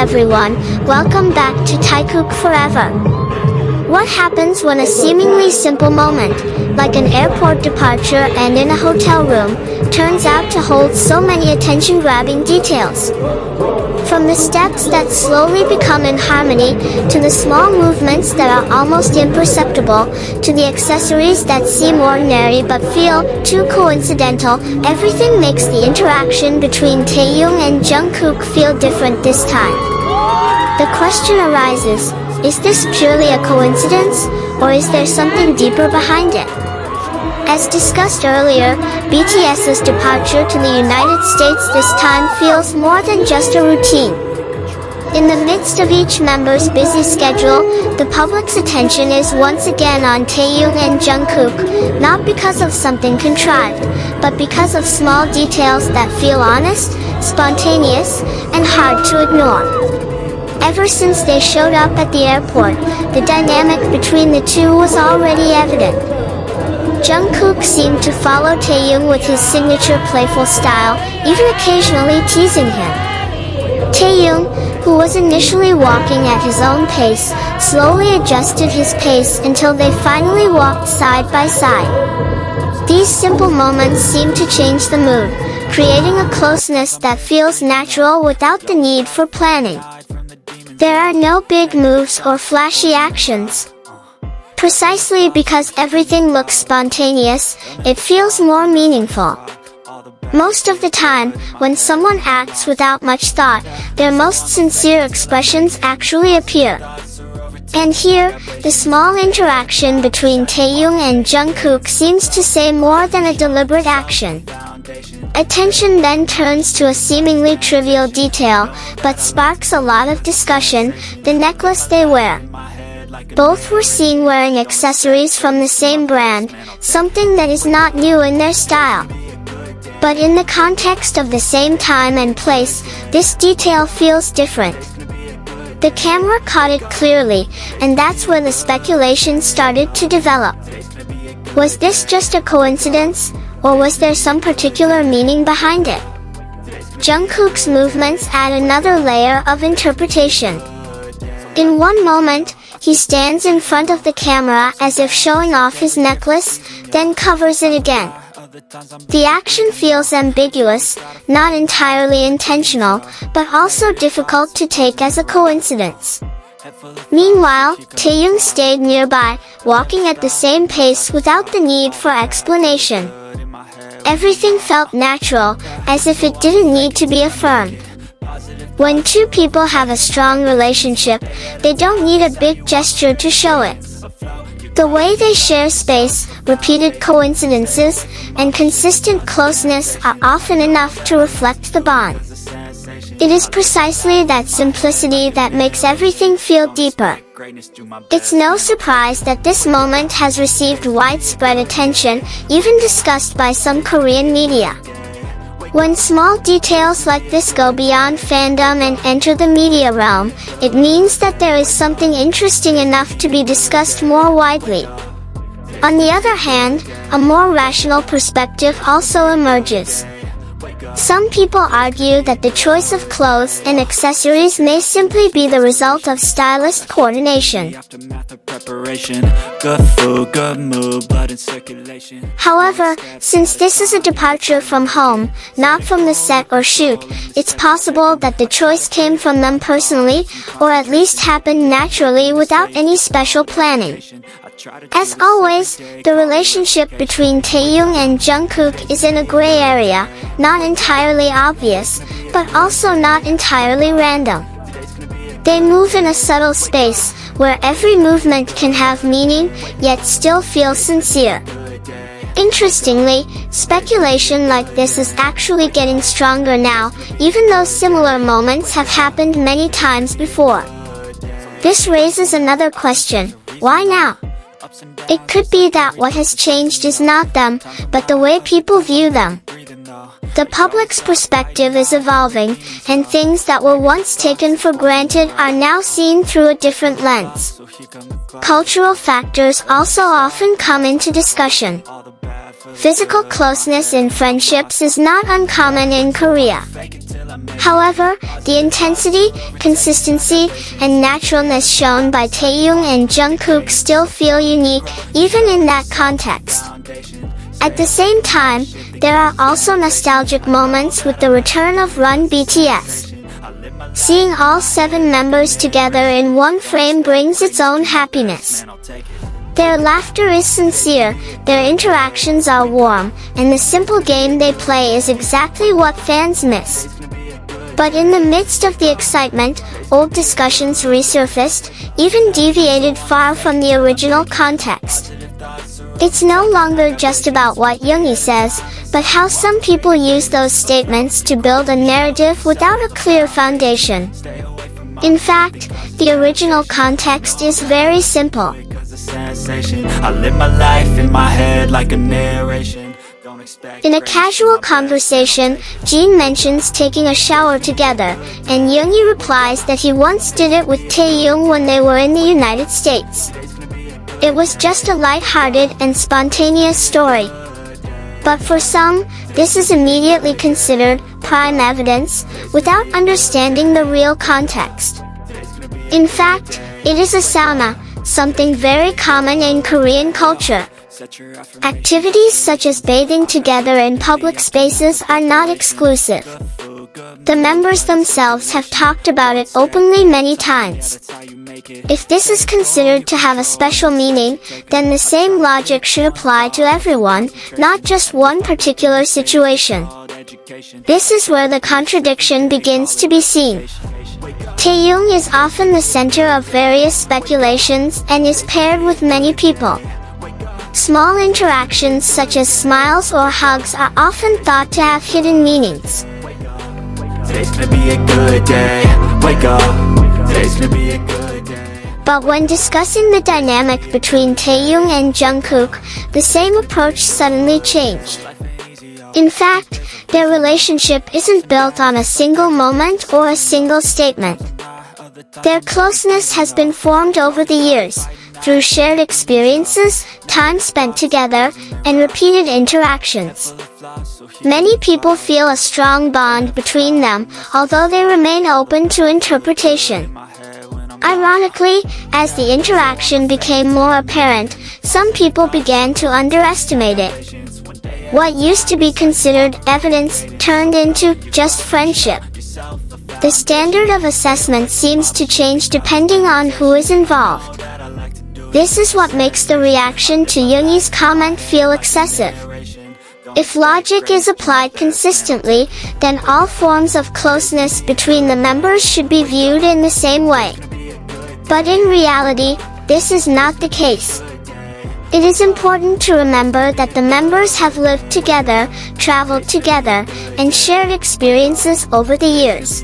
everyone, welcome back to Taekook Forever. What happens when a seemingly simple moment, like an airport departure and in a hotel room, turns out to hold so many attention-grabbing details? From the steps that slowly become in harmony, to the small movements that are almost imperceptible, to the accessories that seem ordinary but feel too coincidental, everything makes the interaction between Taehyung and Jungkook feel different this time. The question arises, is this purely a coincidence, or is there something deeper behind it? As discussed earlier, BTS's departure to the United States this time feels more than just a routine. In the midst of each member's busy schedule, the public's attention is once again on Taehyung and Jungkook, not because of something contrived, but because of small details that feel honest, spontaneous, and hard to ignore. Ever since they showed up at the airport, the dynamic between the two was already evident. Jungkook seemed to follow Taehyung with his signature playful style, even occasionally teasing him. Taehyung, who was initially walking at his own pace, slowly adjusted his pace until they finally walked side by side. These simple moments seem to change the mood, creating a closeness that feels natural without the need for planning. There are no big moves or flashy actions. Precisely because everything looks spontaneous, it feels more meaningful. Most of the time, when someone acts without much thought, their most sincere expressions actually appear. And here, the small interaction between Taehyung and Jungkook seems to say more than a deliberate action. Attention then turns to a seemingly trivial detail, but sparks a lot of discussion: the necklace they wear. Both were seen wearing accessories from the same brand, something that is not new in their style. But in the context of the same time and place, this detail feels different. The camera caught it clearly, and that's where the speculation started to develop. Was this just a coincidence, or was there some particular meaning behind it? Jungkook's movements add another layer of interpretation. In one moment, he stands in front of the camera as if showing off his necklace, then covers it again. The action feels ambiguous, not entirely intentional, but also difficult to take as a coincidence. Meanwhile, Taehyung stayed nearby, walking at the same pace without the need for explanation. Everything felt natural, as if it didn't need to be affirmed. When two people have a strong relationship, they don't need a big gesture to show it. The way they share space, repeated coincidences, and consistent closeness are often enough to reflect the bond. It is precisely that simplicity that makes everything feel deeper. It's no surprise that this moment has received widespread attention, even discussed by some Korean media. When small details like this go beyond fandom and enter the media realm, it means that there is something interesting enough to be discussed more widely. On the other hand, a more rational perspective also emerges. Some people argue that the choice of clothes and accessories may simply be the result of stylist coordination. However, since this is a departure from home, not from the set or shoot, it's possible that the choice came from them personally, or at least happened naturally without any special planning. As always, the relationship between Taehyung and Jungkook is in a gray area, not entirely obvious, but also not entirely random. They move in a subtle space, where every movement can have meaning, yet still feel sincere. Interestingly, speculation like this is actually getting stronger now, even though similar moments have happened many times before. This raises another question: why now? It could be that what has changed is not them, but the way people view them. The public's perspective is evolving, and things that were once taken for granted are now seen through a different lens. Cultural factors also often come into discussion. Physical closeness in friendships is not uncommon in Korea. However, the intensity, consistency, and naturalness shown by Taehyung and Jungkook still feel unique, even in that context. At the same time, there are also nostalgic moments with the return of Run BTS. Seeing all 7 members together in one frame brings its own happiness. Their laughter is sincere, their interactions are warm, and the simple game they play is exactly what fans miss. But in the midst of the excitement, old discussions resurfaced, even deviated far from the original context. It's no longer just about what Yoongi says, but how some people use those statements to build a narrative without a clear foundation. In fact, the original context is very simple. I live my life in my head like a narration. In a casual conversation, Jin mentions taking a shower together, and Yoongi replies that he once did it with Taehyung when they were in the United States. It was just a light-hearted and spontaneous story. But for some, this is immediately considered prime evidence, without understanding the real context. In fact, it is a sauna, something very common in Korean culture. Activities such as bathing together in public spaces are not exclusive. The members themselves have talked about it openly many times. If this is considered to have a special meaning, then the same logic should apply to everyone, not just one particular situation. This is where the contradiction begins to be seen. Taehyung is often the center of various speculations and is paired with many people. Small interactions such as smiles or hugs are often thought to have hidden meanings. Today's gonna be a good day. Wake up. Today's gonna be a good day. But when discussing the dynamic between Taehyung and Jungkook, the same approach suddenly changed. In fact, their relationship isn't built on a single moment or a single statement. Their closeness has been formed over the years, through shared experiences, time spent together, and repeated interactions. Many people feel a strong bond between them, although they remain open to interpretation. Ironically, as the interaction became more apparent, some people began to underestimate it. What used to be considered evidence turned into just friendship. The standard of assessment seems to change depending on who is involved. This is what makes the reaction to Yoongi's comment feel excessive. If logic is applied consistently, then all forms of closeness between the members should be viewed in the same way. But in reality, this is not the case. It is important to remember that the members have lived together, traveled together, and shared experiences over the years.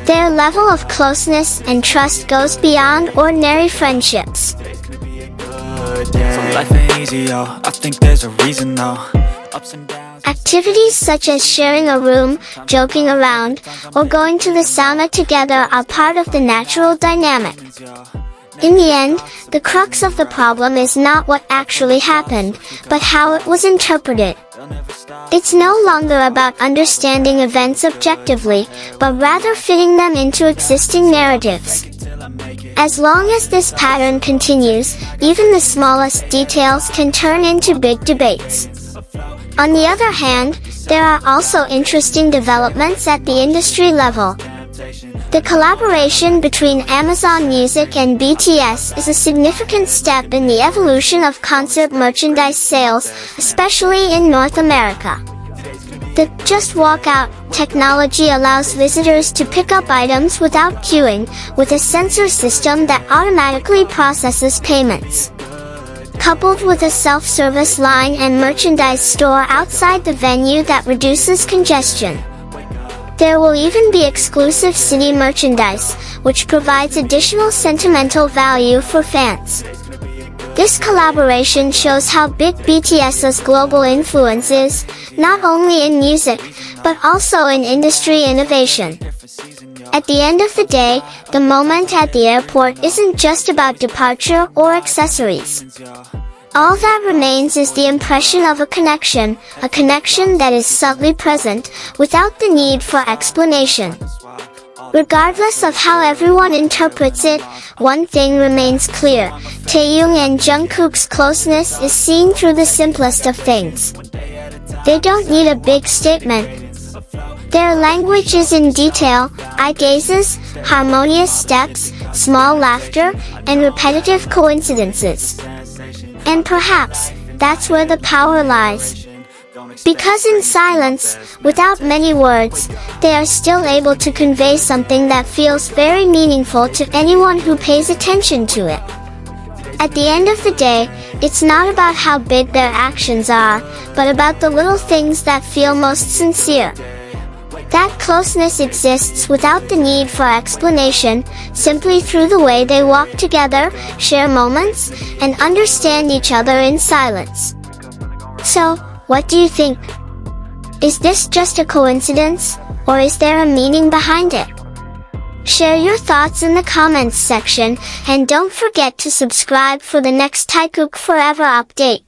Their level of closeness and trust goes beyond ordinary friendships. So life ain't easy, yo. I think there's a reason, though. Ups and downs. Activities such as sharing a room, joking around, or going to the sauna together are part of the natural dynamic. In the end, the crux of the problem is not what actually happened, but how it was interpreted. It's no longer about understanding events objectively, but rather fitting them into existing narratives. As long as this pattern continues, even the smallest details can turn into big debates. On the other hand, there are also interesting developments at the industry level. The collaboration between Amazon Music and BTS is a significant step in the evolution of concert merchandise sales, especially in North America. The Just Walk Out technology allows visitors to pick up items without queuing, with a sensor system that automatically processes payments. Coupled with a self-service line and merchandise store outside the venue that reduces congestion. There will even be exclusive city merchandise, which provides additional sentimental value for fans. This collaboration shows how big BTS's global influence is, not only in music, but also in industry innovation. At the end of the day, the moment at the airport isn't just about departure or accessories. All that remains is the impression of a connection that is subtly present, without the need for explanation. Regardless of how everyone interprets it, one thing remains clear: Taehyung and Jungkook's closeness is seen through the simplest of things. They don't need a big statement. Their language is in detail, eye gazes, harmonious steps, small laughter, and repetitive coincidences. And perhaps, that's where the power lies. Because in silence, without many words, they are still able to convey something that feels very meaningful to anyone who pays attention to it. At the end of the day, it's not about how big their actions are, but about the little things that feel most sincere. That closeness exists without the need for explanation, simply through the way they walk together, share moments, and understand each other in silence. So, what do you think? Is this just a coincidence, or is there a meaning behind it? Share your thoughts in the comments section, and don't forget to subscribe for the next Taekook Forever update.